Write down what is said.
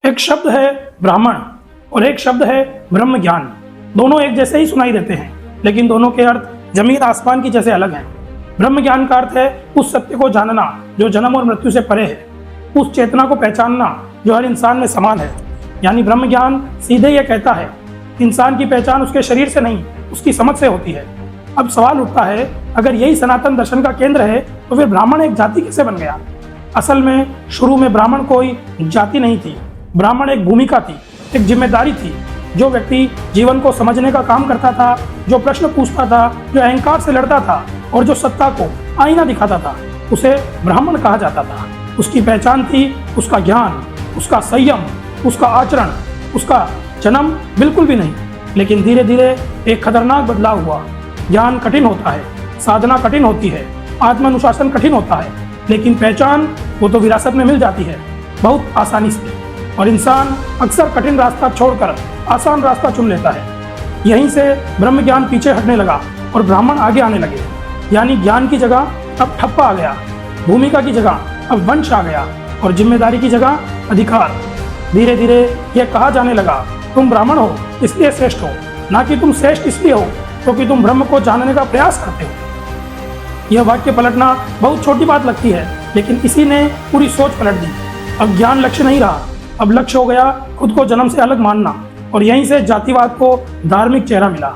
एक शब्द है ब्राह्मण और एक शब्द है ब्रह्म ज्ञान। दोनों एक जैसे ही सुनाई देते हैं, लेकिन दोनों के अर्थ जमीन आसमान की जैसे अलग हैं। ब्रह्म ज्ञान का अर्थ है उस सत्य को जानना जो जन्म और मृत्यु से परे है, उस चेतना को पहचानना जो हर इंसान में समान है। यानी ब्रह्म ज्ञान सीधे यह कहता है इंसान की पहचान उसके शरीर से नहीं, उसकी समझ से होती है। अब सवाल उठता है, अगर यही सनातन दर्शन का केंद्र है तो फिर ब्राह्मण एक जाति कैसे बन गया? असल में शुरू में ब्राह्मण कोई जाति नहीं थी। ब्राह्मण एक भूमिका थी, एक जिम्मेदारी थी। जो व्यक्ति जीवन को समझने का काम करता था, जो प्रश्न पूछता था, जो अहंकार से लड़ता था और जो सत्ता को आईना दिखाता था, उसे ब्राह्मण कहा जाता था। उसकी पहचान थी उसका ज्ञान, उसका संयम, उसका आचरण। उसका जन्म बिल्कुल भी नहीं, लेकिन धीरे धीरे एक खतरनाक बदलाव हुआ। ज्ञान कठिन होता है, साधना कठिन होती है, आत्मानुशासन कठिन होता है, लेकिन पहचान वो तो विरासत में मिल जाती है बहुत आसानी से। और इंसान अक्सर कठिन रास्ता छोड़कर आसान रास्ता चुन लेता है। यहीं से ब्रह्म ज्ञान पीछे हटने लगा और ब्राह्मण आगे आने लगे। यानी ज्ञान की जगह अब ठप्पा आ गया, भूमिका की जगह अब वंश आ गया और जिम्मेदारी की जगह अधिकार। धीरे धीरे यह कहा जाने लगा तुम ब्राह्मण हो इसलिए श्रेष्ठ हो, ना कि तुम श्रेष्ठ इसलिए हो क्योंकि तुम ब्रह्म को जानने का प्रयास करते हो। यह वाक्य पलटना बहुत छोटी बात लगती है, लेकिन इसी ने पूरी सोच पलट दी। अब ज्ञान लक्ष्य नहीं रहा, अब लक्ष्य हो गया खुद को जन्म से अलग मानना। और यहीं से जातिवाद को धार्मिक चेहरा मिला।